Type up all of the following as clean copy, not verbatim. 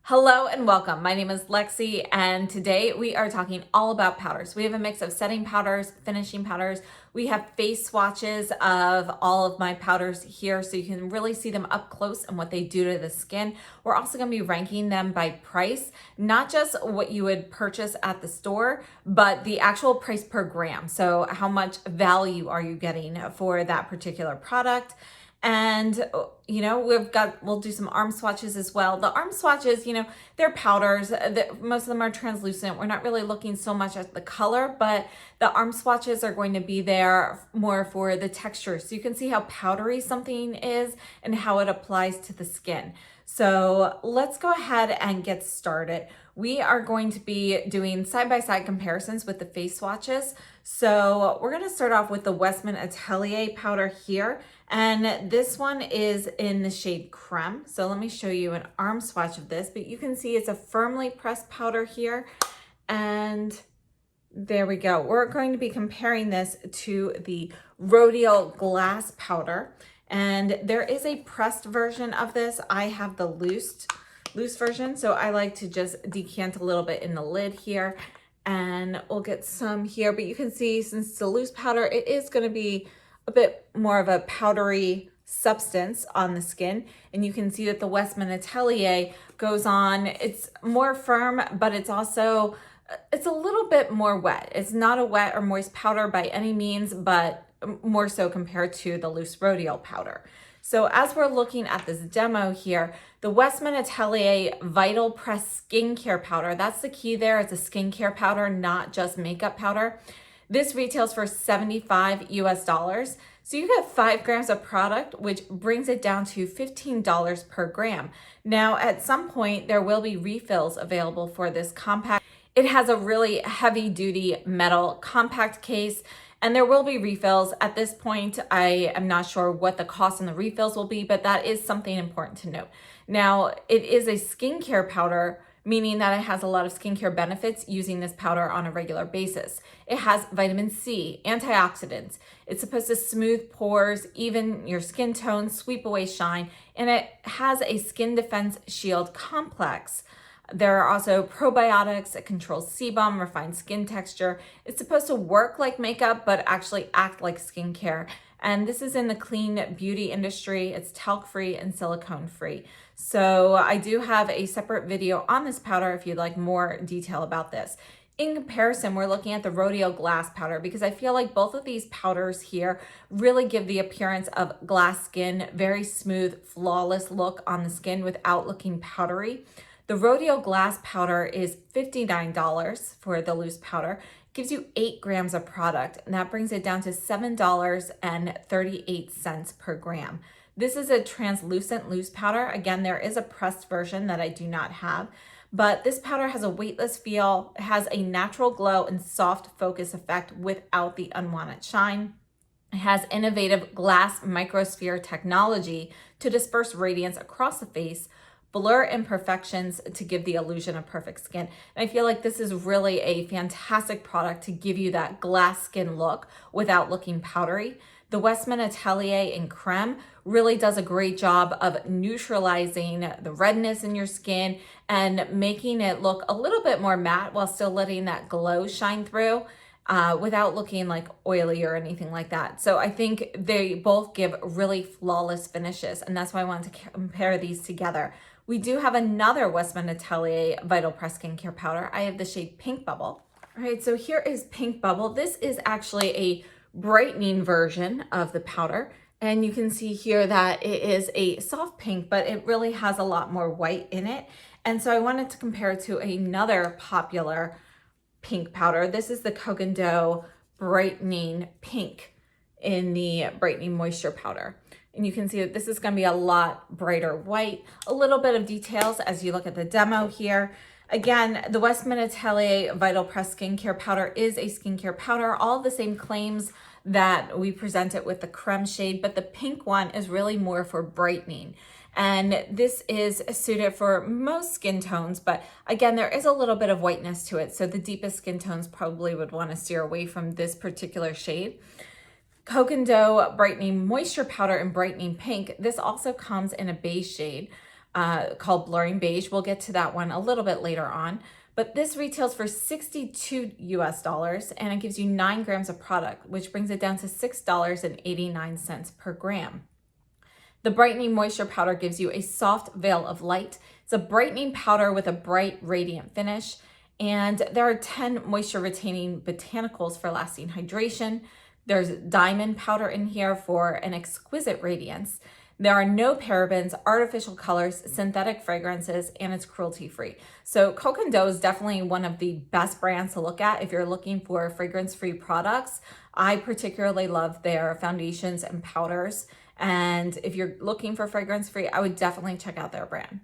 Hello and welcome. My name is Lexi and today we are talking all about powders. We have a mix of setting powders, finishing powders. We have face swatches of all of my powders here so you can really see them up close and what they do to the skin. We're also going to be ranking them by price, not just what you would purchase at the store, but the actual price per gram. So how much value are you getting for that particular product? And we'll do some arm swatches as well. The arm swatches, they're powders. Most of them are translucent. We're not really looking so much at the color, but the arm swatches are going to be there more for the texture. So you can see how powdery something is and how it applies to the skin. So let's go ahead and get started. We are going to be doing side-by-side comparisons with the face swatches. So we're going to start off with the Westman Atelier powder here. And this one is in the shade Creme. So let me show you an arm swatch of this, but you can see it's a firmly pressed powder here. And there we go. We're going to be comparing this to the Rodial Glass Powder. And there is a pressed version of this. I have the loose version. So I like to just decant a little bit in the lid here. And we'll get some here. But you can see since it's a loose powder, it is going to be a bit more of a powdery substance on the skin. And you can see that the Westman Atelier goes on, it's more firm, but it's a little bit more wet. It's not a wet or moist powder by any means, but more so compared to the loose Rodial powder. So as we're looking at this demo here, the Westman Atelier Vital Press Skincare Powder, that's the key there. It's a skincare powder, not just makeup powder. This retails for $75 US. So you get 5 grams of product, which brings it down to $15 per gram. Now, at some point, there will be refills available for this compact. It has a really heavy duty metal compact case, and there will be refills. At this point, I am not sure what the cost and the refills will be, but that is something important to note. Now, it is a skincare powder, meaning that it has a lot of skincare benefits using this powder on a regular basis. It has vitamin C, antioxidants. It's supposed to smooth pores, even your skin tone, sweep away shine, and it has a skin defense shield complex. There are also probiotics. It controls sebum, refined skin texture. It's supposed to work like makeup, but actually act like skincare. And this is in the clean beauty industry. It's talc-free and silicone-free. So I do have a separate video on this powder if you'd like more detail about this. In comparison, we're looking at the Rodial Glass Powder because I feel like both of these powders here really give the appearance of glass skin, very smooth, flawless look on the skin without looking powdery. The Rodial Glass Powder is $59 for the loose powder. Gives you 8 grams of product, and that brings it down to $7.38 per gram. This is a translucent loose powder. Again, there is a pressed version that I do not have, but this powder has a weightless feel. It has a natural glow and soft focus effect without the unwanted shine. It has innovative glass microsphere technology to disperse radiance across the face, blur imperfections to give the illusion of perfect skin. And I feel like this is really a fantastic product to give you that glass skin look without looking powdery. The Westman Atelier in Creme really does a great job of neutralizing the redness in your skin and making it look a little bit more matte while still letting that glow shine through without looking like oily or anything like that. So I think they both give really flawless finishes, and that's why I wanted to compare these together. We do have another Westman Atelier Vital Press Skincare Powder. I have the shade Pink Bubble. All right, so here is Pink Bubble. This is actually a brightening version of the powder. And you can see here that it is a soft pink, but it really has a lot more white in it. And so I wanted to compare it to another popular pink powder. This is the Cocoa Brightening Pink in the Brightening Moisture Powder. And you can see that this is going to be a lot brighter white. A little bit of details as you look at the demo here. Again, the Westman Atelier Vital Press Skincare Powder is a skincare powder. All the same claims that we present it with the Creme shade, but the pink one is really more for brightening. And this is suited for most skin tones, but again, there is a little bit of whiteness to it. So the deepest skin tones probably would want to steer away from this particular shade. Cocoa Brightening Moisture Powder in Brightening Pink. This also comes in a beige shade. called Blurring Beige. We'll get to that one a little bit later on. But this retails for $62 US, and it gives you 9 grams of product, which brings it down to $6.89 per gram. The Brightening Moisture Powder gives you a soft veil of light. It's a brightening powder with a bright, radiant finish. And there are 10 moisture retaining botanicals for lasting hydration. There's diamond powder in here for an exquisite radiance. There are no parabens, artificial colors, synthetic fragrances, and it's cruelty-free. So Coco & Doux is definitely one of the best brands to look at if you're looking for fragrance-free products. I particularly love their foundations and powders. And if you're looking for fragrance-free, I would definitely check out their brand.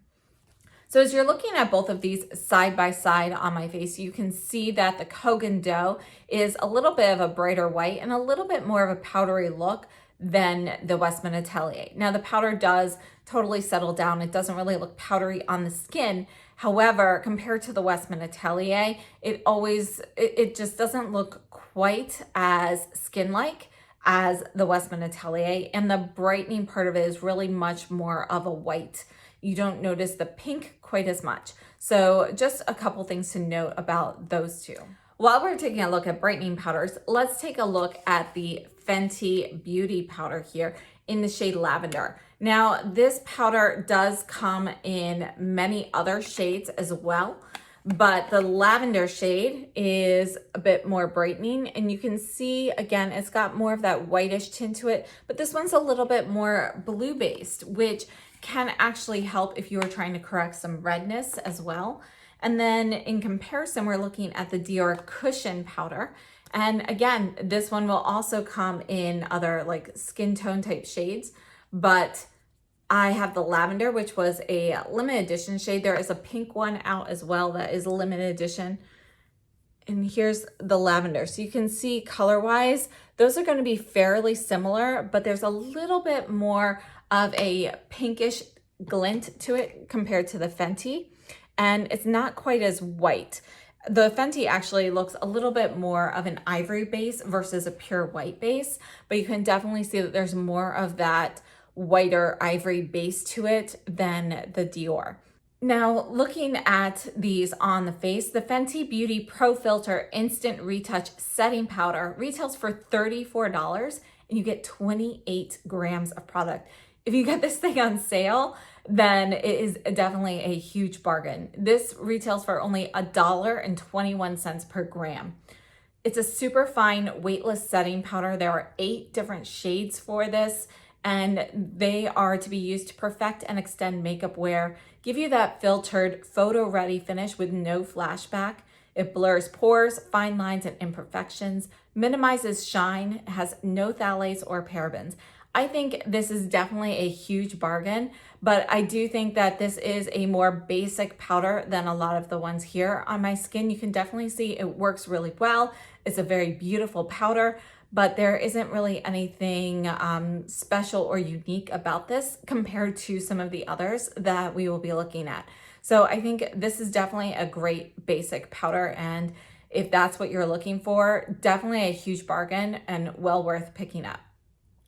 So as you're looking at both of these side by side on my face, you can see that the Coco & Doux is a little bit of a brighter white and a little bit more of a powdery look than the Westman Atelier. Now the powder does totally settle down. It doesn't really look powdery on the skin. However, compared to the Westman Atelier, it just doesn't look quite as skin-like as the Westman Atelier, and the brightening part of it is really much more of a white. You don't notice the pink quite as much. So just a couple things to note about those two. While we're taking a look at brightening powders, let's take a look at the Fenty Beauty powder here in the shade Lavender. Now, this powder does come in many other shades as well, but the lavender shade is a bit more brightening, and you can see, again, it's got more of that whitish tint to it, but this one's a little bit more blue based, which can actually help if you are trying to correct some redness as well. And then in comparison, we're looking at the Dior Cushion powder. And again, this one will also come in other like skin tone type shades, but I have the lavender, which was a limited edition shade. There is a pink one out as well that is a limited edition. And here's the lavender. So you can see color-wise, those are going to be fairly similar, but there's a little bit more of a pinkish glint to it compared to the Fenty. And it's not quite as white. The Fenty actually looks a little bit more of an ivory base versus a pure white base, but you can definitely see that there's more of that whiter ivory base to it than the Dior. Now, looking at these on the face, the Fenty Beauty Pro Filt'r Instant Retouch Setting Powder retails for $34, and you get 28 grams of product. If you get this thing on sale, then it is definitely a huge bargain. This retails for only $1.21 per gram. It's a super fine weightless setting powder. There are 8 different shades for this, and they are to be used to perfect and extend makeup wear, give you that filtered, photo-ready finish with no flashback. It blurs pores, fine lines, and imperfections, minimizes shine, has no phthalates or parabens. I think this is definitely a huge bargain, but I do think that this is a more basic powder than a lot of the ones here on my skin. You can definitely see it works really well. It's a very beautiful powder, but there isn't really anything special or unique about this compared to some of the others that we will be looking at. So I think this is definitely a great basic powder, and if that's what you're looking for, definitely a huge bargain and well worth picking up.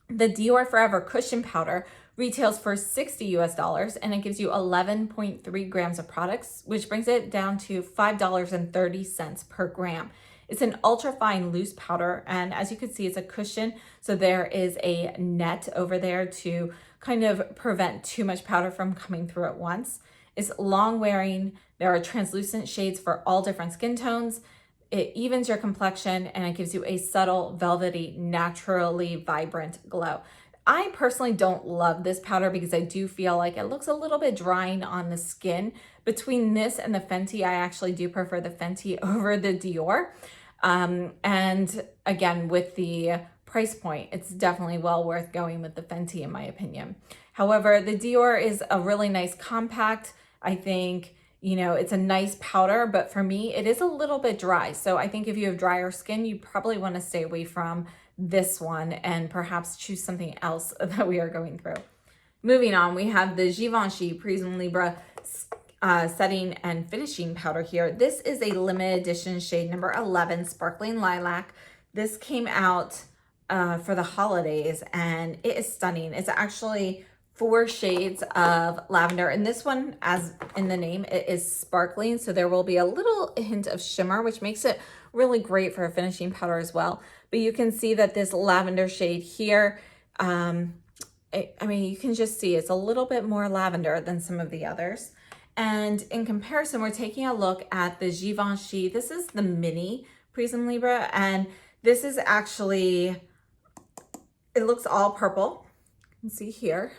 The Dior Forever Cushion Powder retails for $60 US, and it gives you 11.3 grams of products, which brings it down to $5.30 per gram. It's an ultra fine loose powder, and as you can see, it's a cushion, so there is a net over there to kind of prevent too much powder from coming through at once. It's long wearing. There are translucent shades for all different skin tones. It evens your complexion, and it gives you a subtle, velvety, naturally vibrant glow. I personally don't love this powder because I do feel like it looks a little bit drying on the skin. Between this and the Fenty, I actually do prefer the Fenty over the Dior. And again, with the price point, it's definitely well worth going with the Fenty in my opinion. However, the Dior is a really nice compact. I think, you know, it's a nice powder, but for me, it is a little bit dry. So I think if you have drier skin, you probably want to stay away from this one and perhaps choose something else that we are going through. Moving on, we have the Givenchy Prisme Libre setting and finishing powder here. This is a limited edition shade number 11, Sparkling Lilac. This came out for the holidays, and it is stunning. It's actually 4 shades of lavender, and this one, as in the name, it is sparkling, so there will be a little hint of shimmer, which makes it really great for a finishing powder as well. But you can see that this lavender shade here, I mean, you can just see it's a little bit more lavender than some of the others. And in comparison, we're taking a look at the Givenchy. This is the mini Prisme Libre, and this is actually, it looks all purple. You can see here.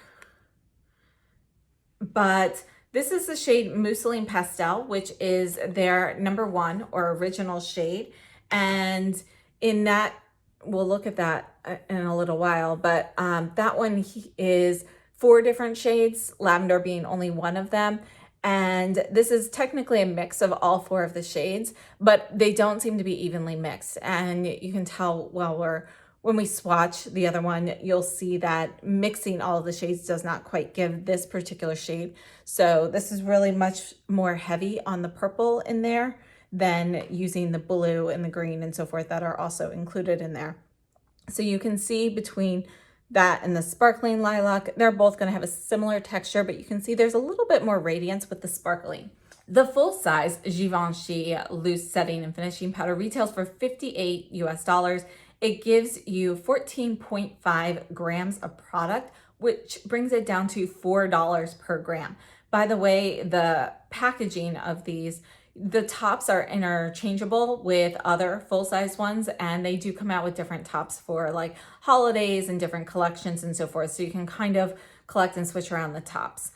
But this is the shade Mousseline Pastel, which is their #1 or original shade. And in that, we'll look at that in a little while, but that one is 4 different shades, lavender being only one of them. And this is technically a mix of all 4 of the shades, but they don't seem to be evenly mixed. And you can tell when we swatch the other one, you'll see that mixing all of the shades does not quite give this particular shade. So this is really much more heavy on the purple in there than using the blue and the green and so forth that are also included in there. So you can see between that and the sparkling lilac, they're both going to have a similar texture, but you can see there's a little bit more radiance with the sparkling. The full-size Givenchy loose setting and finishing powder retails for $58 US. It gives you 14.5 grams of product, which brings it down to $4 per gram. By the way, the packaging of these, the tops are interchangeable with other full-size ones, and they do come out with different tops for like holidays and different collections and so forth. So you can kind of collect and switch around the tops.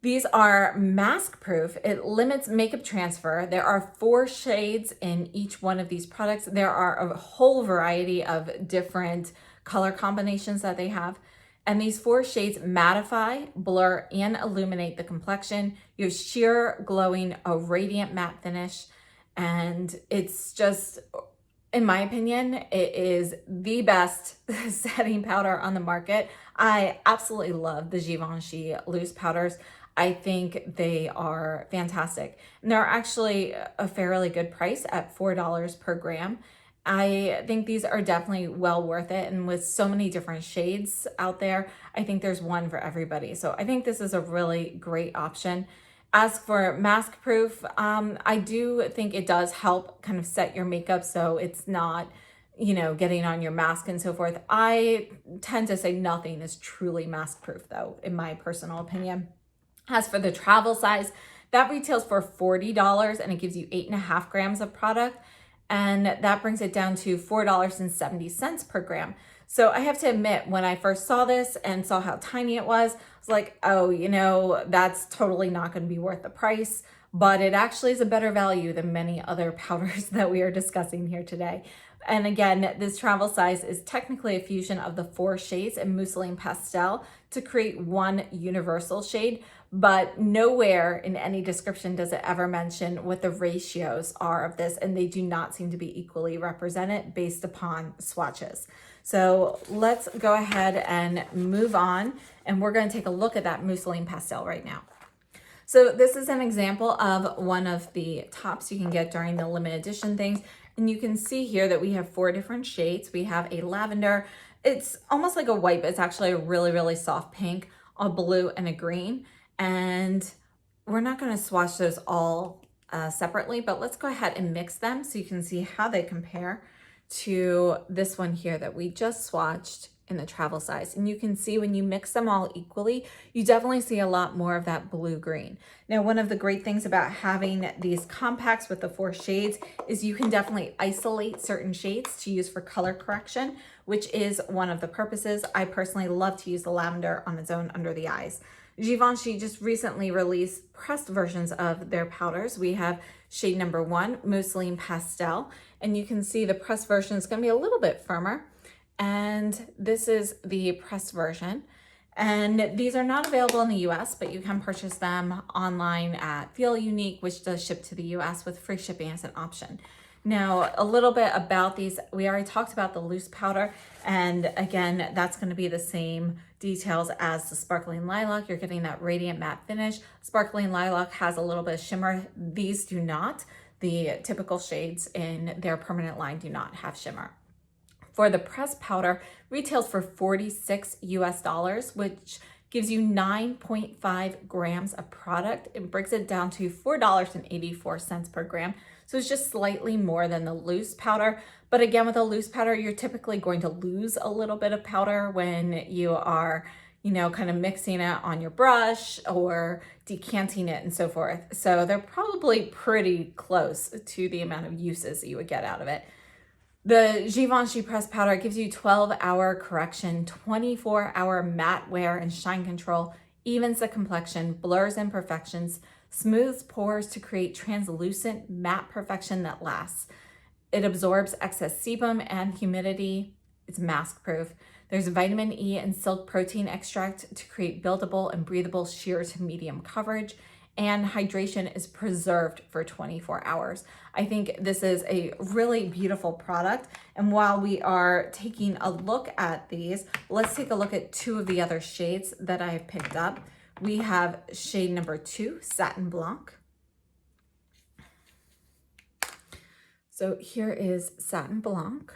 These are mask proof. It limits makeup transfer. There are 4 shades in each one of these products. There are a whole variety of different color combinations that they have. And these 4 shades mattify, blur, and illuminate the complexion. You have sheer, glowing, a radiant matte finish. And it's just, in my opinion, it is the best setting powder on the market. I absolutely love the Givenchy loose powders. I think they are fantastic. And they're actually a fairly good price at $4 per gram. I think these are definitely well worth it. And with so many different shades out there, I think there's one for everybody. So I think this is a really great option. As for mask proof, I do think it does help kind of set your makeup so it's not, you know, getting on your mask and so forth. I tend to say nothing is truly mask proof though, in my personal opinion. As for the travel size, that retails for $40 and it gives you 8.5 grams of product. And that brings it down to $4.70 per gram. So I have to admit, when I first saw this and saw how tiny it was, I was like, oh, you know, that's totally not going to be worth the price. But it actually is a better value than many other powders that we are discussing here today. And again, this travel size is technically a fusion of the 4 shades in Mousseline Pastel to create one universal shade, but nowhere in any description does it ever mention what the ratios are of this, and they do not seem to be equally represented based upon swatches. So let's go ahead and move on, and we're going to take a look at that Mousseline Pastel right now. So this is an example of one of the tops you can get during the limited edition things. And you can see here that we have 4 different shades. We have a lavender. It's almost like a white, but it's actually a really, really soft pink, a blue, and a green. And we're not going to swatch those all separately, but let's go ahead and mix them so you can see how they compare to this one here that we just swatched in the travel size. And you can see when you mix them all equally, you definitely see a lot more of that blue green. Now, one of the great things about having these compacts with the 4 shades is you can definitely isolate certain shades to use for color correction, which is one of the purposes. I personally love to use the lavender on its own under the eyes. Givenchy just recently released pressed versions of their powders. We have shade #1, Mousseline Pastel, and you can see the pressed version is going to be a little bit firmer. And this is the pressed version. And these are not available in the US, but you can purchase them online at Feel Unique, which does ship to the US with free shipping as an option. Now, a little bit about these. We already talked about the loose powder. And again, that's going to be the same details as the sparkling lilac. You're getting that radiant matte finish. Sparkling lilac has a little bit of shimmer. These do not. The typical shades in their permanent line do not have shimmer. For the pressed powder, retails for $46 US, which gives you 9.5 grams of product. It breaks it down to $4.84 per gram. So it's just slightly more than the loose powder. But again, with a loose powder, you're typically going to lose a little bit of powder when you are, you know, kind of mixing it on your brush or decanting it and so forth. So they're probably pretty close to the amount of uses that you would get out of it. The Givenchy pressed powder gives you 12-hour correction, 24-hour matte wear and shine control, evens the complexion, blurs imperfections, smooths pores to create translucent matte perfection that lasts. It absorbs excess sebum and humidity. It's mask proof. There's vitamin E and silk protein extract to create buildable and breathable sheer to medium coverage, and hydration is preserved for 24 hours. I think this is a really beautiful product. And while we are taking a look at these, let's take a look at two of the other shades that I have picked up. We have shade number 2, Satin Blanc. So here is Satin Blanc.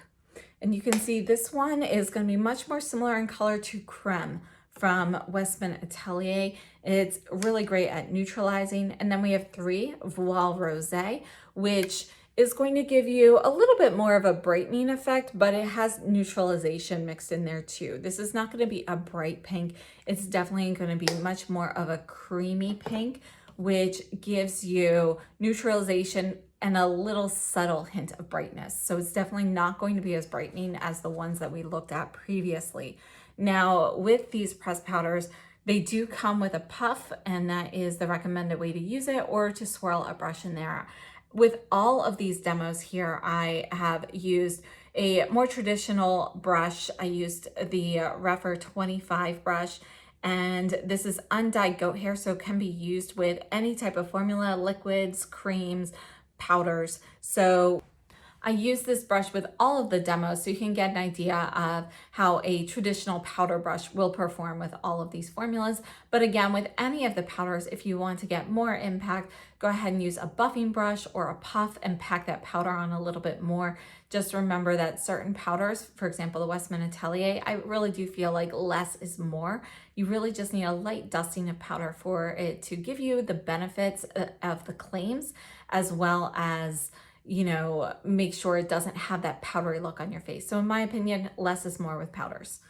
And you can see this one is going to be much more similar in color to Creme from Westman Atelier. It's really great at neutralizing. And then we have 3, Voile Rosé, which is going to give you a little bit more of a brightening effect, but it has neutralization mixed in there too. This is not going to be a bright pink. It's definitely going to be much more of a creamy pink, which gives you neutralization and a little subtle hint of brightness. So it's definitely not going to be as brightening as the ones that we looked at previously. Now, with these pressed powders, they do come with a puff, and that is the recommended way to use it, or to swirl a brush in there. With all of these demos here, I have used a more traditional brush. I used the Refer 25 brush, and this is undyed goat hair, so it can be used with any type of formula, liquids, creams, powders. So I use this brush with all of the demos so you can get an idea of how a traditional powder brush will perform with all of these formulas. But again, with any of the powders, if you want to get more impact, go ahead and use a buffing brush or a puff and pack that powder on a little bit more. Just remember that certain powders, for example, the Westman Atelier, I really do feel like less is more. You really just need a light dusting of powder for it to give you the benefits of the claims, as well as, you know, make sure it doesn't have that powdery look on your face. So in my opinion, less is more with powders.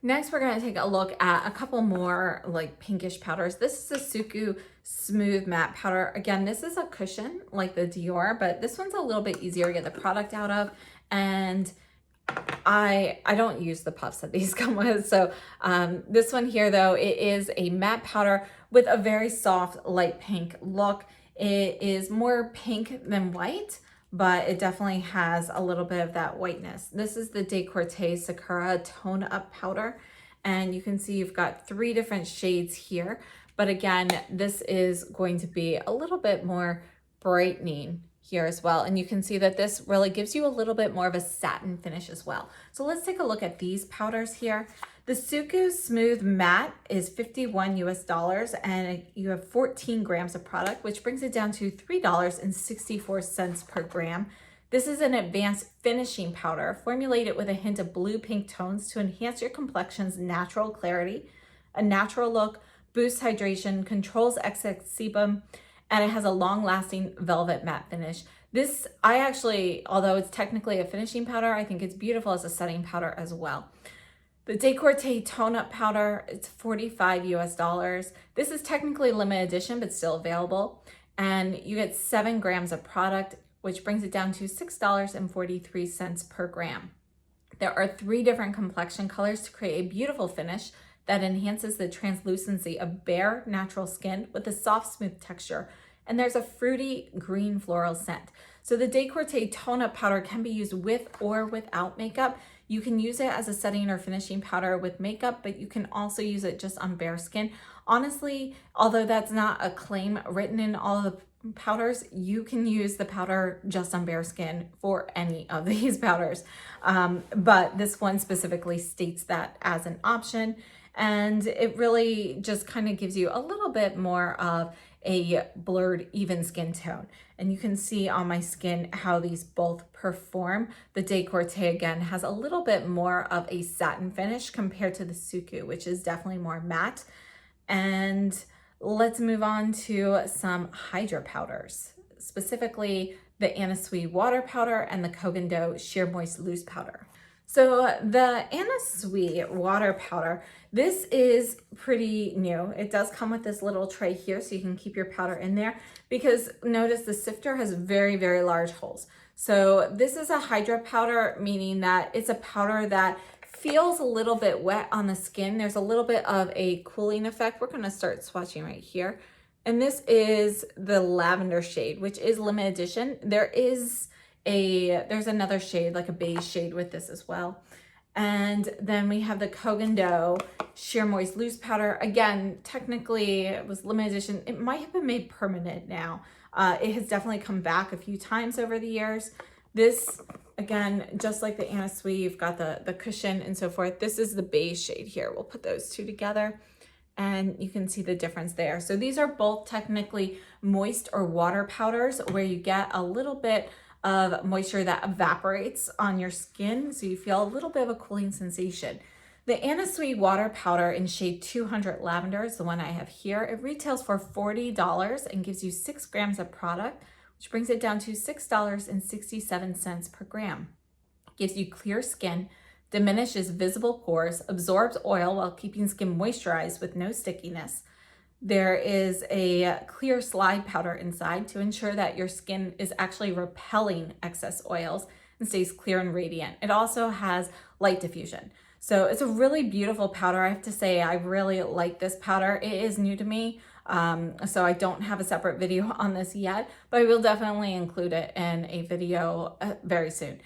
Next, we're going to take a look at a couple more like pinkish powders. This is a SUQQU Smooth Matte Powder. Again, this is a cushion like the Dior, but this one's a little bit easier to get the product out of. And I don't use the puffs that these come with. So this one here, though, it is a matte powder with a very soft light pink look. It is more pink than white, but it definitely has a little bit of that whiteness. This is the Décolleté Sakura Tone Up Powder. And you can see you've got 3 different shades here. But again, this is going to be a little bit more brightening here as well. And you can see that this really gives you a little bit more of a satin finish as well. So let's take a look at these powders here. The SUQQU Smooth Matte is $51 US, and you have 14 grams of product, which brings it down to $3.64 per gram. This is an advanced finishing powder formulated with a hint of blue-pink tones to enhance your complexion's natural clarity, a natural look, boosts hydration, controls excess sebum, and it has a long-lasting velvet matte finish. This, I actually, although it's technically a finishing powder, I think it's beautiful as a setting powder as well. The Décolleté Tone Up Powder, it's $45 US. This is technically limited edition, but still available. And you get 7 grams of product, which brings it down to $6.43 per gram. There are 3 different complexion colors to create a beautiful finish that enhances the translucency of bare, natural skin with a soft, smooth texture. And there's a fruity green floral scent. So the Décolleté Tone Up Powder can be used with or without makeup. You can use it as a setting or finishing powder with makeup, but you can also use it just on bare skin. Honestly, although that's not a claim written in all of the powders, you can use the powder just on bare skin for any of these powders. But this one specifically states that as an option. and it really just kind of gives you a little bit more of a blurred, even skin tone. And you can see on my skin how these both perform. The Décolleté again has a little bit more of a satin finish compared to the SUQQU, which is definitely more matte. And let's move on to some Hydra powders, specifically the Anna Sui Water Powder and the Kogan Do Sheer Moist Loose Powder. So the Anna Sui Water Powder, this is pretty new. It does come with this little tray here so you can keep your powder in there, because notice the sifter has very, very large holes. So this is a Hydra powder, meaning that it's a powder that feels a little bit wet on the skin. There's a little bit of a cooling effect. We're going to start swatching right here. And this is the Lavender shade, which is limited edition. There's another shade, like a beige shade with this as well. And then we have the Kogan Do Sheer Moist Loose Powder. Again, technically it was limited edition. It might have been made permanent now. It has definitely come back a few times over the years. This, again, just like the Anna Sui, you've got the cushion and so forth. This is the beige shade here. We'll put those two together and you can see the difference there. So these are both technically moist or water powders, where you get a little bit of moisture that evaporates on your skin, so you feel a little bit of a cooling sensation. The Anna Sui Water Powder in shade 200 Lavender is the one I have here. It retails for $40 and gives you 6 grams of product, which brings it down to $6.67 per gram. It gives you clear skin, diminishes visible pores, absorbs oil while keeping skin moisturized with no stickiness. There is a clear slide powder inside to ensure that your skin is actually repelling excess oils and stays clear and radiant. It also has light diffusion. So it's a really beautiful powder. I have to say, I really like this powder. It is new to me, so I don't have a separate video on this yet, but I will definitely include it in a video very soon.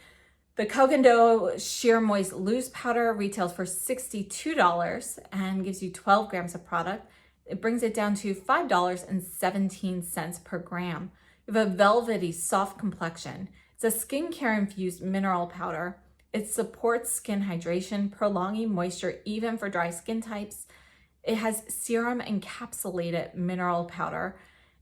The Kogan Do Sheer Moist Loose Powder retails for $62 and gives you 12 grams of product. It brings it down to $5.17 per gram. You have a velvety, soft complexion. It's a skincare infused mineral powder. It supports skin hydration, prolonging moisture even for dry skin types. It has serum encapsulated mineral powder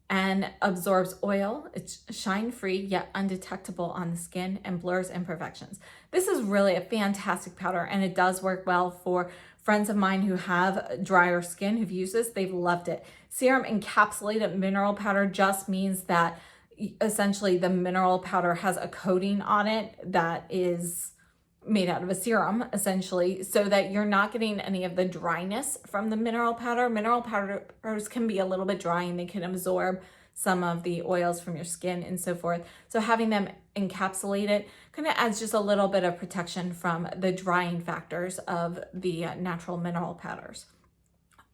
and absorbs oil. It's shine-free yet undetectable on the skin and blurs imperfections. This is really a fantastic powder, and it does work well for friends of mine who have drier skin who've used this. They've loved it. Serum encapsulated mineral powder just means that essentially the mineral powder has a coating on it that is made out of a serum, essentially, so that you're not getting any of the dryness from the mineral powder. Mineral powders can be a little bit dry and they can absorb some of the oils from your skin and so forth. So having them encapsulated kind of adds just a little bit of protection from the drying factors of the natural mineral powders.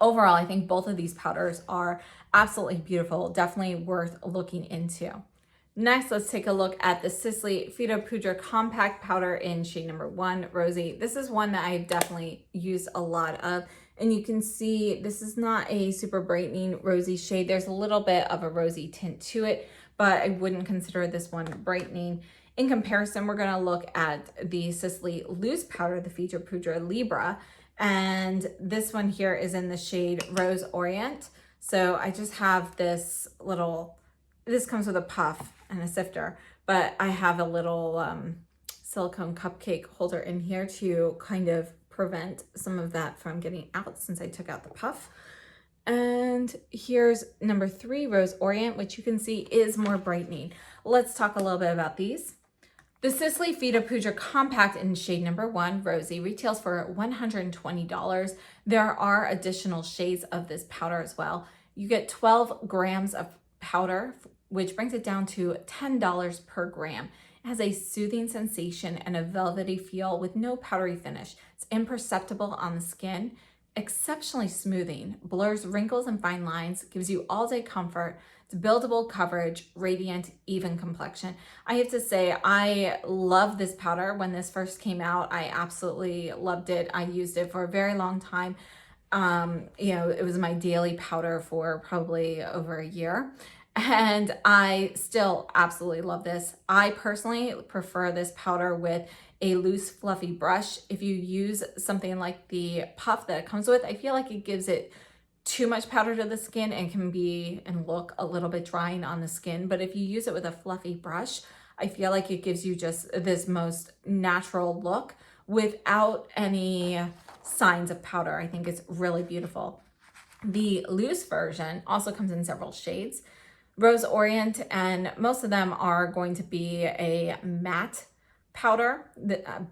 Overall, I think both of these powders are absolutely beautiful, definitely worth looking into. Next, let's take a look at the Sisley Filt'r Poudre Compact Powder in shade number 1, Rosy. This is one that I've definitely used a lot of. And you can see this is not a super brightening rosy shade. There's a little bit of a rosy tint to it, but I wouldn't consider this one brightening. In comparison, we're going to look at the Sisley Loose Powder, the Filt'r Poudre Libre. And this one here is in the shade Rose Orient. So I just have this little, this comes with a puff and a sifter, but I have a little silicone cupcake holder in here to kind of prevent some of that from getting out since I took out the puff. And here's number 3, Rose Orient, which you can see is more brightening. Let's talk a little bit about these. The Sisley Filt'r Poudre Compact in shade number 1, Rosy, retails for $120. There are additional shades of this powder as well. You get 12 grams of powder, which brings it down to $10 per gram. It has a soothing sensation and a velvety feel with no powdery finish. It's imperceptible on the skin, exceptionally smoothing, blurs wrinkles and fine lines, gives you all-day comfort. It's buildable coverage, radiant, even complexion. I have to say, I love this powder. When this first came out, I absolutely loved it. I used it for a very long time. You know, it was my daily powder for probably over a year. And I still absolutely love this. I personally prefer this powder with a loose fluffy brush. If you use something like the puff that it comes with, I feel like it gives it too much powder to the skin and can be and look a little bit drying on the skin. But if you use it with a fluffy brush, I feel like it gives you just this most natural look without any signs of powder. I think it's really beautiful. The loose version also comes in several shades. Rose Orient, and most of them are going to be a matte powder,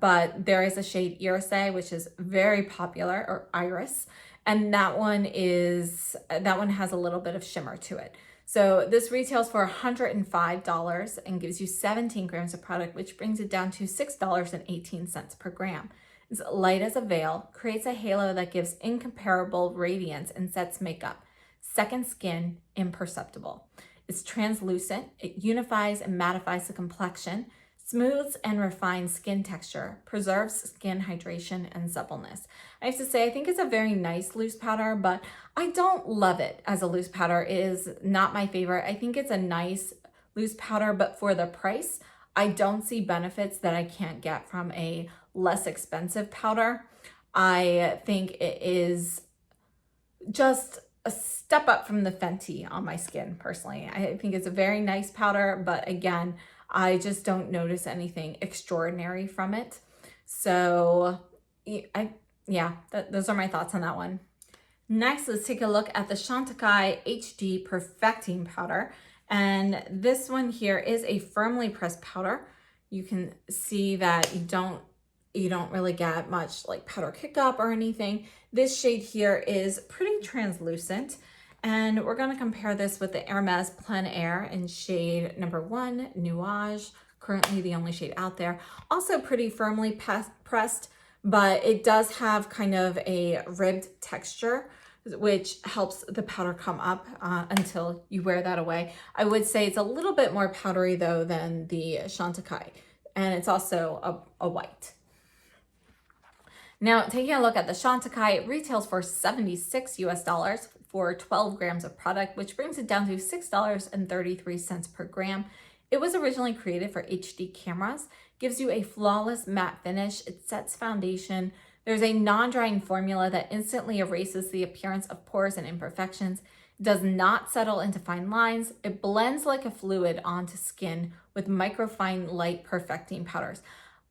but there is a shade Irisé, which is very popular, or Iris, and that one has a little bit of shimmer to it. So this retails for $105 and gives you 17 grams of product, which brings it down to $6.18 per gram. It's light as a veil, creates a halo that gives incomparable radiance and sets makeup. Second skin imperceptible. It's translucent, it unifies and mattifies the complexion, smooths and refines skin texture, preserves skin hydration and suppleness. I have to say, I think it's a very nice loose powder, but I don't love it as a loose powder. It is not my favorite. I think it's a nice loose powder, but for the price, I don't see benefits that I can't get from a less expensive powder. I think it is just a step up from the Fenty on my skin personally. I think it's a very nice powder, but again, I just don't notice anything extraordinary from it. So those are my thoughts on that one. Next, let's take a look at the Chantecaille HD Perfecting Powder. And this one here is a firmly pressed powder. You can see that you don't really get much like powder kick-up or anything. This shade here is pretty translucent, and we're going to compare this with the Hermes Plein Air in shade number 1, Nuage, currently the only shade out there. Also pretty firmly pressed, but it does have kind of a ribbed texture, which helps the powder come up until you wear that away. I would say it's a little bit more powdery though than the Chantecaille, and it's also a white. Now, taking a look at the Chantecaille, it retails for $76 US for 12 grams of product, which brings it down to $6.33 per gram. It was originally created for HD cameras, gives you a flawless matte finish, it sets foundation. There's a non-drying formula that instantly erases the appearance of pores and imperfections, does not settle into fine lines. It blends like a fluid onto skin with microfine light perfecting powders.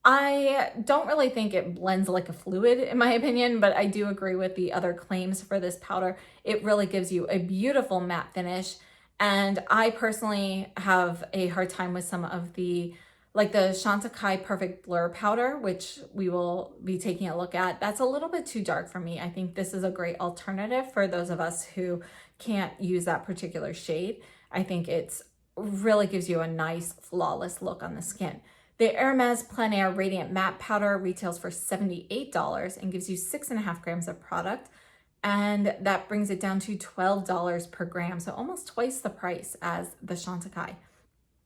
I don't really think it blends like a fluid in my opinion, but I do agree with the other claims for this powder. It really gives you a beautiful matte finish. And I personally have a hard time with some of the, like the Chantecaille Perfect Blur powder, which we will be taking a look at. That's a little bit too dark for me. I think this is a great alternative for those of us who can't use that particular shade. I think it's really gives you a nice flawless look on the skin. The Hermes Plein Air Radiant Matte Powder retails for $78 and gives you 6.5 grams of product. And that brings it down to $12 per gram, so almost twice the price as the Chantecaille.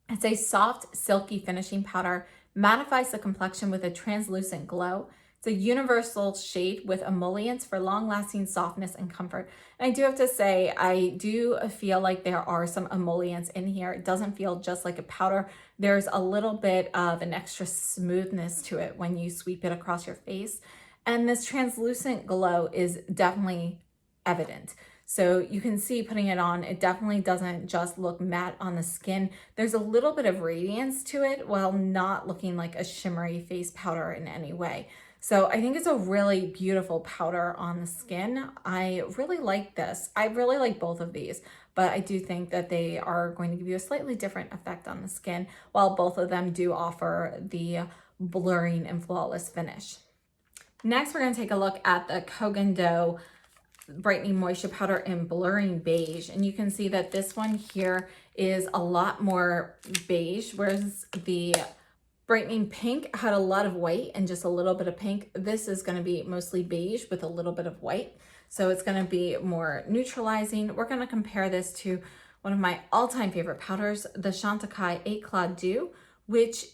It's a soft, silky finishing powder, mattifies the complexion with a translucent glow. It's a universal shade with emollients for long-lasting softness and comfort. And I do have to say, I do feel like there are some emollients in here. It doesn't feel just like a powder. There's a little bit of an extra smoothness to it when you sweep it across your face. And this translucent glow is definitely evident. So you can see putting it on, it definitely doesn't just look matte on the skin. There's a little bit of radiance to it while not looking like a shimmery face powder in any way. So I think it's a really beautiful powder on the skin. I really like this. I really like both of these, but I do think that they are going to give you a slightly different effect on the skin, while both of them do offer the blurring and flawless finish. Next, we're going to take a look at the Kogan Dough Brightening Moisture Powder in Blurring Beige. And you can see that this one here is a lot more beige, whereas the Brightening Pink had a lot of white and just a little bit of pink. This is going to be mostly beige with a little bit of white. So it's going to be more neutralizing. We're going to compare this to one of my all-time favorite powders, the Chantecaille Eclat Doux, which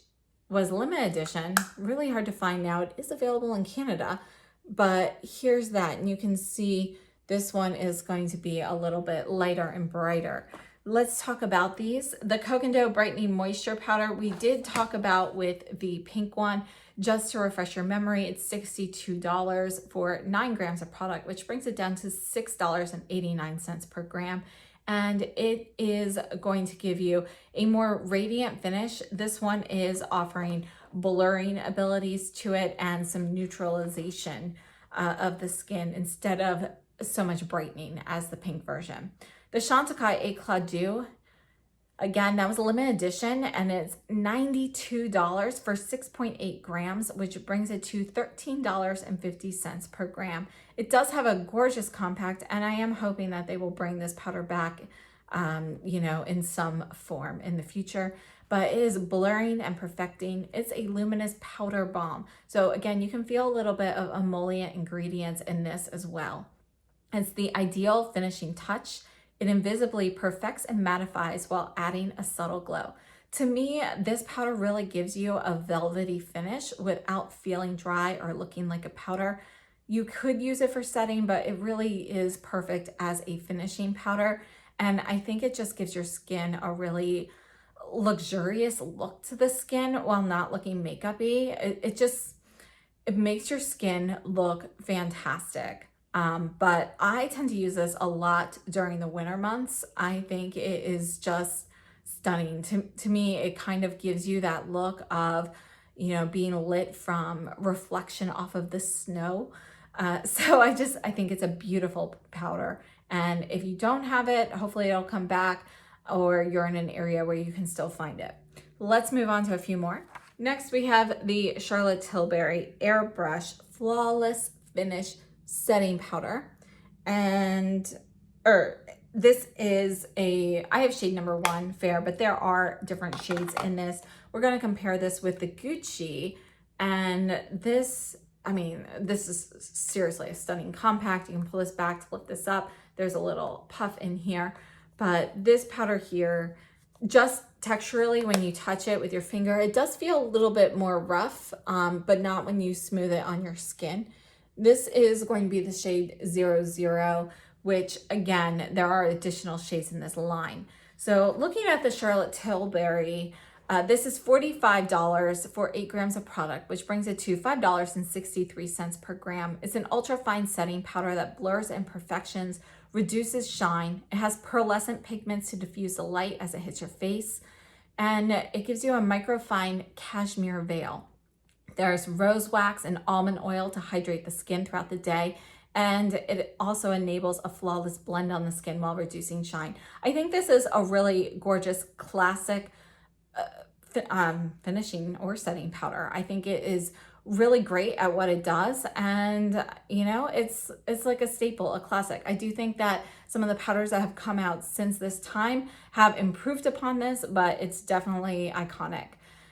was limited edition. Really hard to find now. It is available in Canada, but here's that. And you can see this one is going to be a little bit lighter and brighter. Let's talk about these. The Cocoa Brightening Moisture Powder, we did talk about with the pink one. Just to refresh your memory, it's $62 for 9 grams of product, which brings it down to $6.89 per gram. And it is going to give you a more radiant finish. This one is offering blurring abilities to it and some neutralization of the skin instead of so much brightening as the pink version. The Chantecaille Eclat Doux, again, that was a limited edition, and it's $92 for 6.8 grams, which brings it to $13.50 per gram. It does have a gorgeous compact, and I am hoping that they will bring this powder back, you know, in some form in the future. But it is blurring and perfecting. It's a luminous powder balm. So again, you can feel a little bit of emollient ingredients in this as well. It's the ideal finishing touch. It invisibly perfects and mattifies while adding a subtle glow. To me, this powder really gives you a velvety finish without feeling dry or looking like a powder. You could use it for setting, but it really is perfect as a finishing powder. And I think it just gives your skin a really luxurious look to the skin while not looking makeup-y. It makes your skin look fantastic. But I tend to use this a lot during the winter months. I think it is just stunning. To me, it kind of gives you that look of, you know, being lit from reflection off of the snow. So I think it's a beautiful powder. And if you don't have it, hopefully it'll come back, or you're in an area where you can still find it. Let's move on to a few more. Next, we have the Charlotte Tilbury Airbrush Flawless Finish Setting Powder. And this is I have shade number 1, Fair, but there are different shades in this. We're going to compare this with the Gucci, and this, I mean, this is seriously a stunning compact. You can pull this back to lift this up. There's a little puff in here, but this powder here, just texturally, when you touch it with your finger, it does feel a little bit more rough, but not when you smooth it on your skin. This is going to be the shade 00, which again, there are additional shades in this line. So looking at the Charlotte Tilbury, this is $45 for 8 grams of product, which brings it to $5.63 per gram. It's an ultra fine setting powder that blurs imperfections, reduces shine. It has pearlescent pigments to diffuse the light as it hits your face. And it gives you a microfine cashmere veil. There's rose wax and almond oil to hydrate the skin throughout the day. And it also enables a flawless blend on the skin while reducing shine. I think this is a really gorgeous classic finishing or setting powder. I think it is really great at what it does, and you know, it's like a staple, a classic. I do think that some of the powders that have come out since this time have improved upon this, but it's definitely iconic.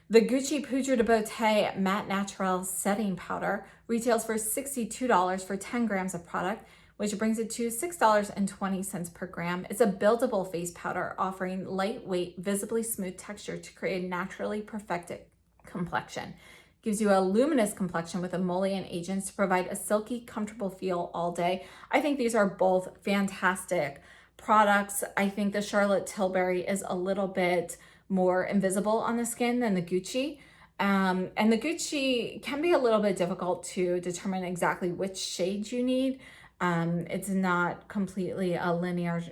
The Gucci Poudre de Beauté Matte Naturel Setting Powder retails for $62 for 10 grams of product, which brings it to $6.20 per gram. It's a buildable face powder offering lightweight, visibly smooth texture to create a naturally perfected complexion. Gives you a luminous complexion with emollient agents to provide a silky, comfortable feel all day. I think these are both fantastic products. I think the Charlotte Tilbury is a little bit more invisible on the skin than the Gucci. And the Gucci can be a little bit difficult to determine exactly which shades you need. It's not completely a linear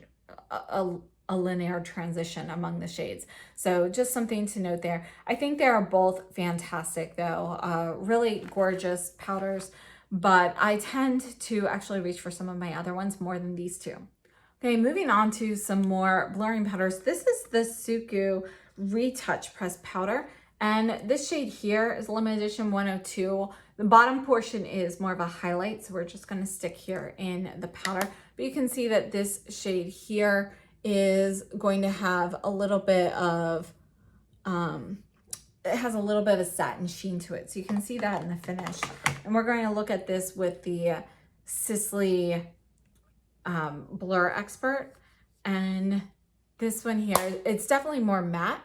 transition among the shades. So just something to note there. I think they are both fantastic though, really gorgeous powders, but I tend to actually reach for some of my other ones more than these two. Okay, moving on to some more blurring powders. This is the SUQQU Retouch Pressed Powder. And this shade here is limited edition 102. The bottom portion is more of a highlight, so we're just going to stick here in the powder. But you can see that this shade here is going to have a little bit of, it has a little bit of a satin sheen to it. So you can see that in the finish. And we're going to look at this with the Sisley Blur Expert. And this one here, it's definitely more matte,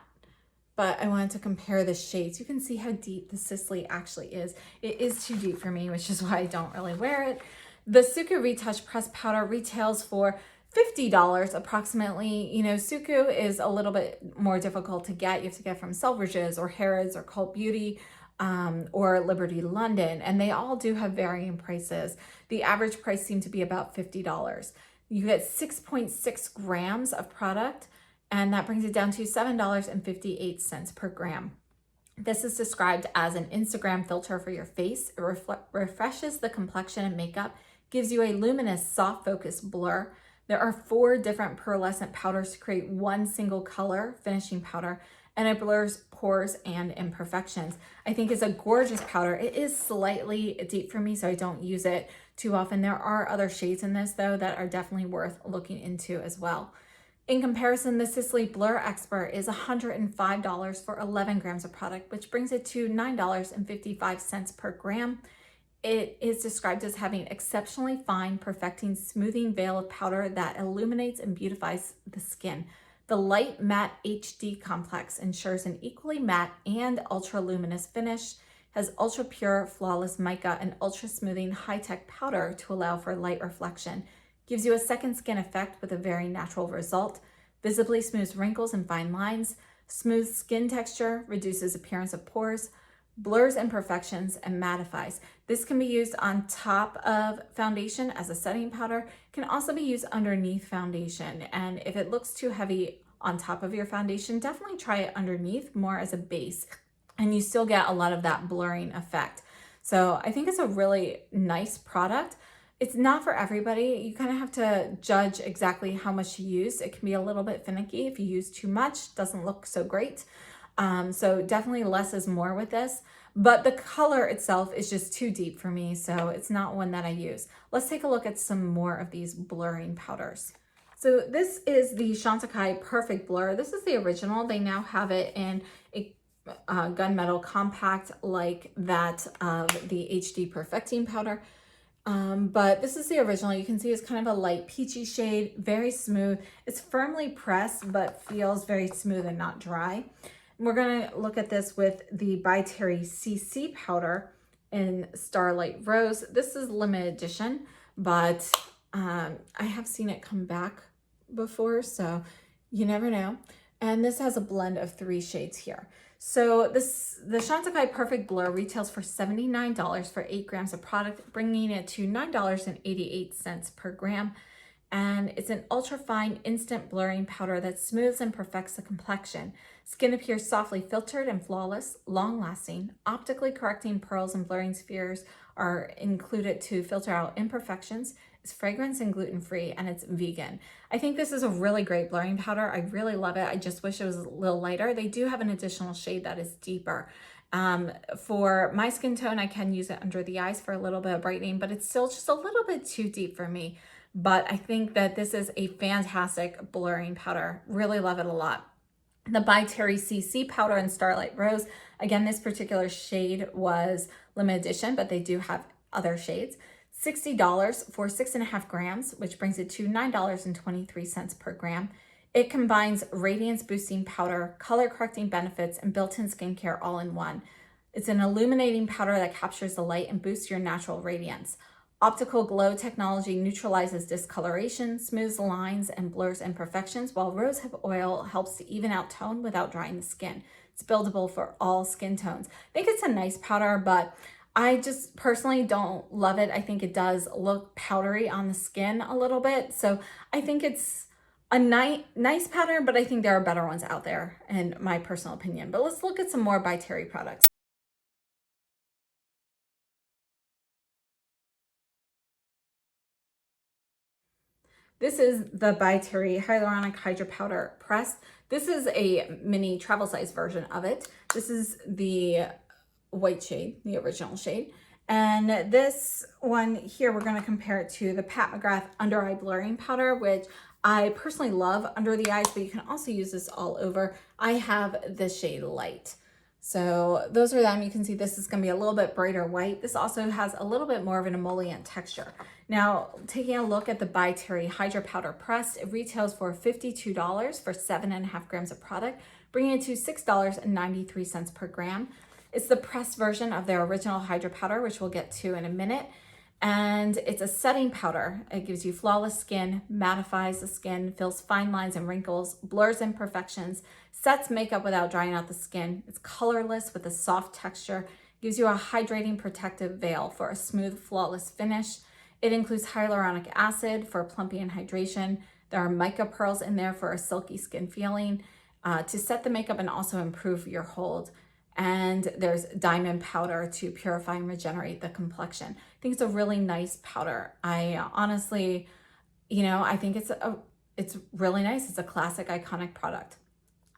but I wanted to compare the shades. You can see how deep the Sisley actually is. It is too deep for me, which is why I don't really wear it. The SUQQU Retouch Pressed Powder retails for $50 approximately. You know, SUQQU is a little bit more difficult to get. You have to get from Selfridges or Harrods or Cult Beauty or Liberty London, and they all do have varying prices. The average price seemed to be about $50. You get 6.6 grams of product, and that brings it down to $7.58 per gram. This is described as an Instagram filter for your face. It refreshes the complexion and makeup, gives you a luminous, soft focus blur. There are 4 different pearlescent powders to create one single color finishing powder, and it blurs pores and imperfections. I think it's a gorgeous powder. It is slightly deep for me, so I don't use it too often. There are other shades in this though that are definitely worth looking into as well. In comparison, the Sisley Blur Expert is $105 for 11 grams of product, which brings it to $9.55 per gram. It is described as having exceptionally fine, perfecting, smoothing veil of powder that illuminates and beautifies the skin. The light matte HD complex ensures an equally matte and ultra luminous finish, has ultra pure flawless mica and ultra smoothing high-tech powder to allow for light reflection, gives you a second skin effect with a very natural result, visibly smooths wrinkles and fine lines, smooths skin texture, reduces appearance of pores, blurs imperfections, and mattifies. This can be used on top of foundation as a setting powder. It can also be used underneath foundation. And if it looks too heavy on top of your foundation, definitely try it underneath more as a base, and you still get a lot of that blurring effect. So I think it's a really nice product. It's not for everybody. You kind of have to judge exactly how much you use. It can be a little bit finicky. If you use too much, doesn't look so great. So definitely less is more with this, but the color itself is just too deep for me, so it's not one that I use. Let's take a look at some more of these blurring powders. So this is the Chantecaille Perfect Blur. This is the original. They now have it in a gunmetal compact like that of the HD Perfecting powder. But this is the original. You can see it's kind of a light peachy shade, very smooth. It's firmly pressed, but feels very smooth and not dry. We're going to look at this with the by Terry CC powder in Starlight Rose. This is limited edition, but I have seen it come back before, so you never know. And this has a blend of 3 shades here. So the Chantecaille Perfect Blur retails for $79 for 8 grams of product, bringing it to $9.88 per gram. And it's an ultra fine instant blurring powder that smooths and perfects the complexion. Skin appears softly filtered and flawless, long lasting. Optically correcting pearls and blurring spheres are included to filter out imperfections. It's fragrance and gluten free, and it's vegan. I think this is a really great blurring powder. I really love it. I just wish it was a little lighter. They do have an additional shade that is deeper. For my skin tone, I can use it under the eyes for a little bit of brightening, but it's still just a little bit too deep for me. But I think that this is a fantastic blurring powder. Really love it a lot. The by Terry CC powder in Starlight Rose. Again, this particular shade was limited edition, but they do have other shades. $60 for 6.5 grams, which brings it to $9.23 per gram. It combines radiance boosting powder, color correcting benefits, and built-in skincare all in one. It's an illuminating powder that captures the light and boosts your natural radiance. Optical glow technology neutralizes discoloration, smooths lines, and blurs imperfections, while rosehip oil helps to even out tone without drying the skin. It's buildable for all skin tones. I think it's a nice powder, but I just personally don't love it. I think it does look powdery on the skin a little bit. So I think it's a nice powder, but I think there are better ones out there in my personal opinion. But let's look at some more by Terry products. This is the by Terry Hyaluronic Hydra-Powder Pressed. This is a mini travel size version of it. This is the white shade, the original shade. And this one here, we're going to compare it to the Pat McGrath Under Eye Blurring Powder, which I personally love under the eyes, but you can also use this all over. I have the shade Light. So those are them. You can see this is going to be a little bit brighter white. This also has a little bit more of an emollient texture. Now, taking a look at the by Terry Hydra-Powder Pressed, it retails for $52 for 7.5 grams of product, bringing it to $6.93 per gram. It's the pressed version of their original Hydra Powder, which we'll get to in a minute. And it's a setting powder. It gives you flawless skin, mattifies the skin, fills fine lines and wrinkles, blurs imperfections, sets makeup without drying out the skin. It's colorless with a soft texture, gives you a hydrating protective veil for a smooth, flawless finish. It includes hyaluronic acid for plumping and hydration. There are mica pearls in there for a silky skin feeling to set the makeup and also improve your hold. And there's diamond powder to purify and regenerate the complexion. I think it's a really nice powder. I honestly, I think it's really nice. It's a classic, iconic product.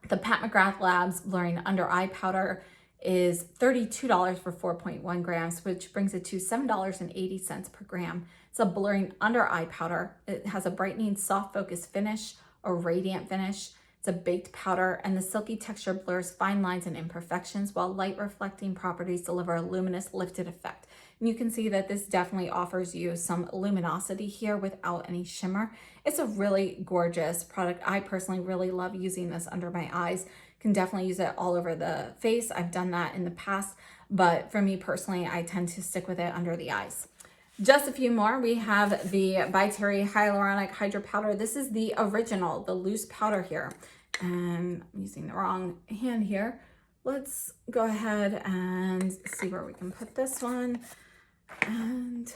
The Pat McGrath Labs Blurring Under Eye Powder is $32 for 4.1 grams, which brings it to $7.80 per gram. It's a blurring under eye powder. It has a brightening soft focus finish, a radiant finish. It's a baked powder, and the silky texture blurs fine lines and imperfections, while light reflecting properties deliver a luminous lifted effect. And you can see that this definitely offers you some luminosity here without any shimmer. It's a really gorgeous product. I personally really love using this under my eyes. Can definitely use it all over the face. I've done that in the past, but for me personally, I tend to stick with it under the eyes. Just a few more. We have the by Terry Hyaluronic Hydra-Powder. This is the original, the loose powder here. And I'm using the wrong hand here. Let's go ahead and see where we can put this one. And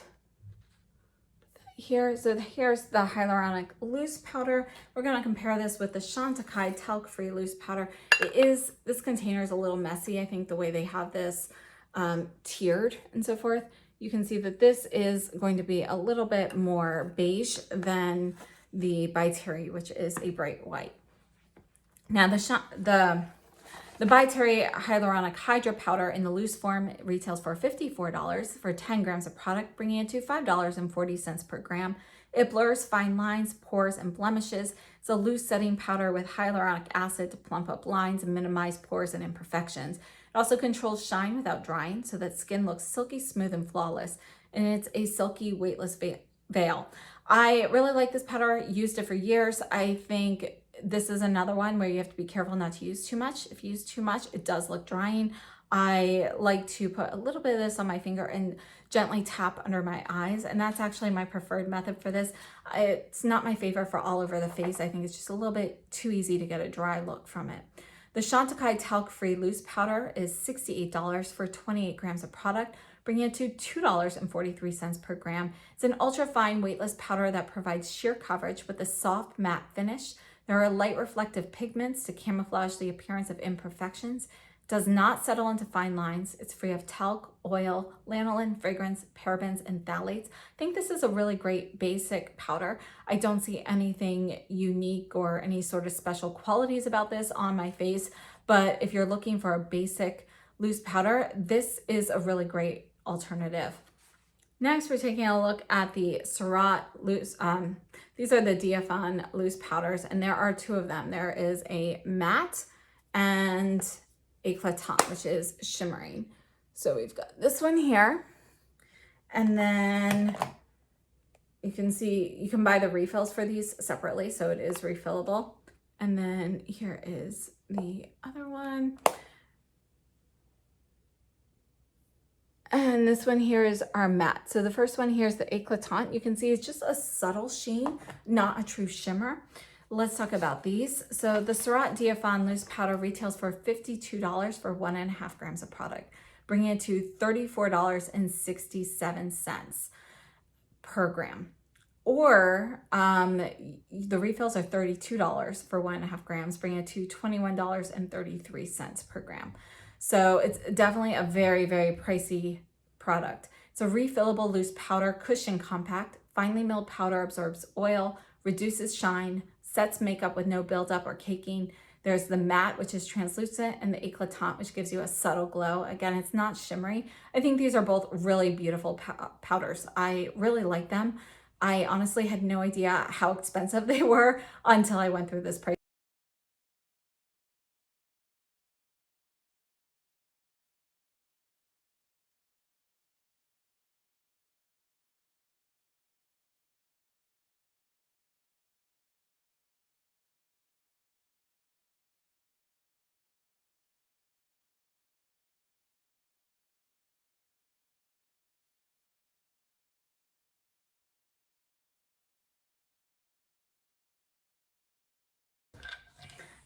here, so here's the hyaluronic loose powder. We're going to compare this with the Chantecaille talc-free loose powder. This container is a little messy. I think the way they have this tiered and so forth. You can see that this is going to be a little bit more beige than the by Terry, which is a bright white. Now the by Terry Hyaluronic Hydra-Powder in the loose form retails for $54 for 10 grams of product, bringing it to $5.40 per gram. It blurs fine lines, pores, and blemishes. It's a loose setting powder with hyaluronic acid to plump up lines and minimize pores and imperfections. It also controls shine without drying so that skin looks silky smooth and flawless. And it's a silky weightless veil. I really like this powder, used it for years. I think this is another one where you have to be careful not to use too much. If you use too much, it does look drying. I like to put a little bit of this on my finger and gently tap under my eyes. And that's actually my preferred method for this. It's not my favorite for all over the face. I think it's just a little bit too easy to get a dry look from it. The Chantecaille talc-free loose powder is $68 for 28 grams of product, bringing it to $2.43 per gram. It's an ultra-fine weightless powder that provides sheer coverage with a soft matte finish. There are light reflective pigments to camouflage the appearance of imperfections. It does not settle into fine lines. It's free of talc, oil, lanolin, fragrance, parabens, and phthalates. I think this is a really great basic powder. I don't see anything unique or any sort of special qualities about this on my face, but if you're looking for a basic loose powder, this is a really great alternative. Next, we're taking a look at the Surratt loose, these are the Diaphane loose powders, and there are two of them. There is a matte and Eclat, which is shimmering. So we've got this one here, and then you can see you can buy the refills for these separately, so it is refillable. And then here is the other one. And this one here is our matte. So the first one here is the Eclatant. You can see it's just a subtle sheen, not a true shimmer. Let's talk about these. So the Surratt Diaphane loose powder retails for $52 for 1.5 grams of product, bringing it to $34.67 per gram. Or the refills are $32 for 1.5 grams, bringing it to $21.33 per gram. So it's definitely a very, very pricey product. It's a refillable loose powder, cushion compact, finely milled powder absorbs oil, reduces shine, sets makeup with no buildup or caking. There's the matte, which is translucent, and the Eclatant, which gives you a subtle glow. Again, it's not shimmery. I think these are both really beautiful powders. I really like them. I honestly had no idea how expensive they were until I went through this price.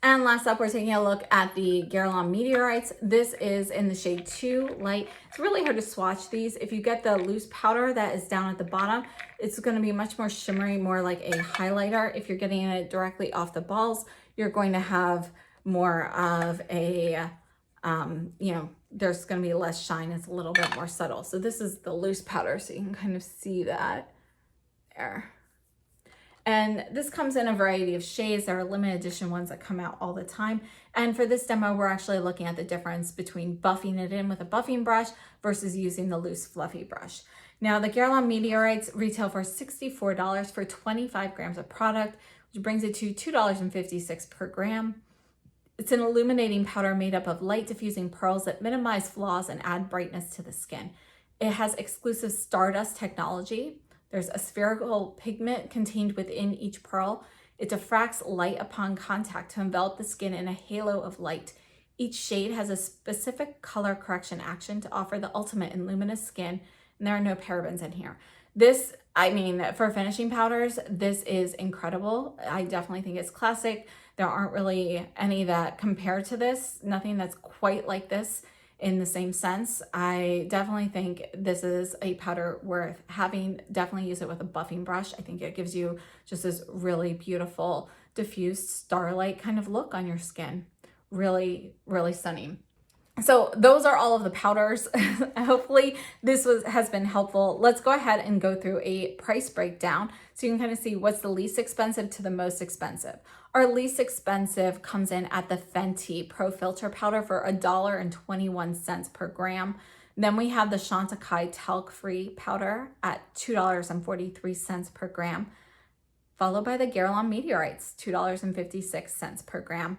And last up, we're taking a look at the Guerlain Meteorites. This is in the shade 2 Light. It's really hard to swatch these. If you get the loose powder that is down at the bottom, it's going to be much more shimmery, more like a highlighter. If you're getting it directly off the balls, you're going to have more of a, you know, there's going to be less shine. It's a little bit more subtle. So this is the loose powder, so you can kind of see that there. And this comes in a variety of shades. There are limited edition ones that come out all the time. And for this demo, we're actually looking at the difference between buffing it in with a buffing brush versus using the loose fluffy brush. Now the Guerlain Meteorites retail for $64 for 25 grams of product, which brings it to $2.56 per gram. It's an illuminating powder made up of light diffusing pearls that minimize flaws and add brightness to the skin. It has exclusive stardust technology. There's a spherical pigment contained within each pearl. It diffracts light upon contact to envelop the skin in a halo of light. Each shade has a specific color correction action to offer the ultimate in luminous skin, and there are no parabens in here. This, I mean, for finishing powders, this is incredible. I definitely think it's classic. There aren't really any that compare to this, nothing that's quite like this in the same sense. I definitely think this is a powder worth having. Definitely use it with a buffing brush. I think it gives you just this really beautiful diffused starlight kind of look on your skin. Really, really stunning. So those are all of the powders. Hopefully this has been helpful. Let's go ahead and go through a price breakdown so you can kind of see what's the least expensive to the most expensive. Our least expensive comes in at the Fenty Pro Filt'r powder for $1.21 per gram. Then we have the Chantecaille talc-free powder at $2.43 per gram, followed by the Guerlain Meteorites, $2.56 per gram.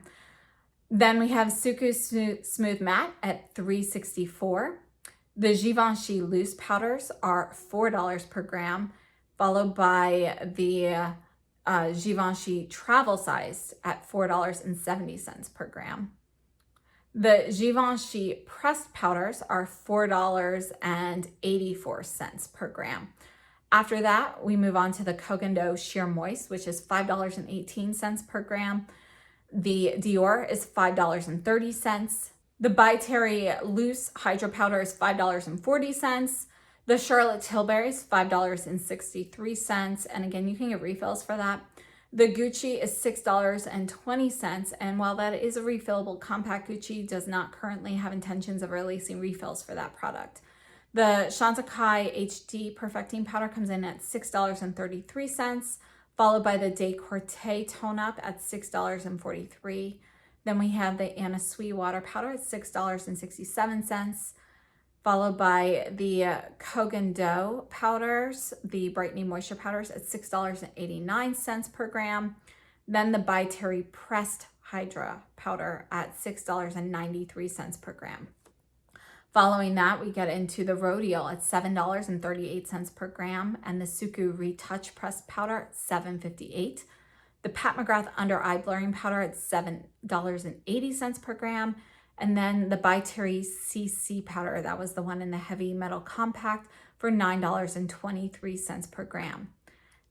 Then we have SUQQU Smooth Matte at $3.64. The Givenchy loose powders are $4 per gram, followed by the Givenchy travel size at $4.70 per gram. The Givenchy pressed powders are $4.84 per gram. After that, we move on to the Doux Sheer Moist, which is $5.18 per gram. The Dior is $5.30. The By Terry Loose Hydra Powder is $5.40. The Charlotte Tilbury is $5.63. And again, you can get refills for that. The Gucci is $6.20. And while that is a refillable compact, Gucci does not currently have intentions of releasing refills for that product. The Chantecaille HD Perfecting Powder comes in at $6.33. Followed by the Décolleté Tone Up at $6.43. Then we have the Anna Sui Water Powder at $6.67. Followed by the Doux powders, the Brightening Moisture Powders at $6.89 per gram. Then the By Terry Pressed Hydra Powder at $6.93 per gram. Following that, we get into the Rodial at $7.38 per gram and the SUQQU Reetouch Pressed Powder at $7.58. The Pat McGrath Under Eye Blurring Powder at $7.80 per gram. And then the By Terry CC Powder, that was the one in the heavy metal compact, for $9.23 per gram.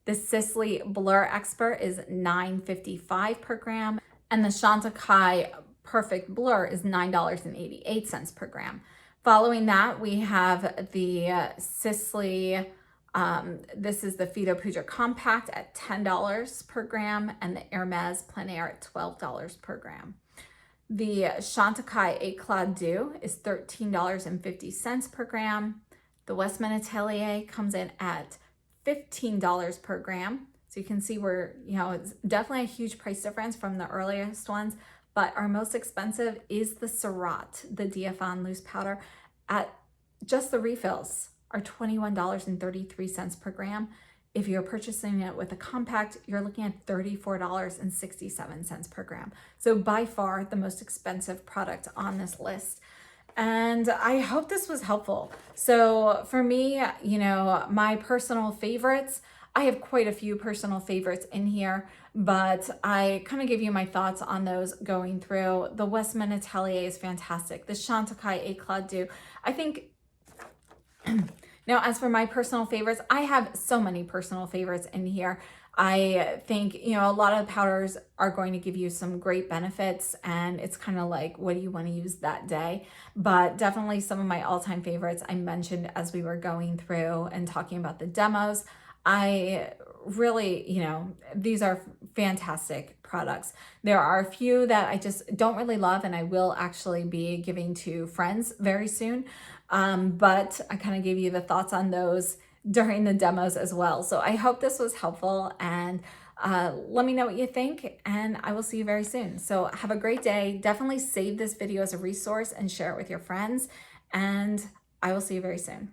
The Sisley Blur Expert is $9.55 per gram. And the Chantecaille Perfect Blur is $9.88 per gram. Following that, we have the Sisley, this is the Fido Poudre Compact at $10 per gram, and the Hermes Plein Air at $12 per gram. The Chantecaille Eclat Doux is $13.50 per gram. The Westman Atelier comes in at $15 per gram. So you can see where, it's definitely a huge price difference from the earliest ones. But our most expensive is the Surratt, the Diaphane loose powder, at just the refills are $21.33 per gram. If you're purchasing it with a compact, you're looking at $34.67 per gram. So by far the most expensive product on this list. And I hope this was helpful. So for me, my personal favorites, I have quite a few personal favorites in here, but I kind of give you my thoughts on those going through. The Westman Atelier is fantastic. The Chantecaille Eclat Doux, I think. Now, as for my personal favorites, I have so many personal favorites in here. I think, you know, a lot of powders are going to give you some great benefits, and it's kind of like, what do you want to use that day? But definitely some of my all-time favorites I mentioned as we were going through and talking about the demos. I really, you know, these are fantastic products. There are a few that I just don't really love, and I will actually be giving to friends very soon. But I kind of gave you the thoughts on those during the demos as well. So I hope this was helpful, and let me know what you think, and I will see you very soon. So have a great day. Definitely save this video as a resource and share it with your friends, and I will see you very soon.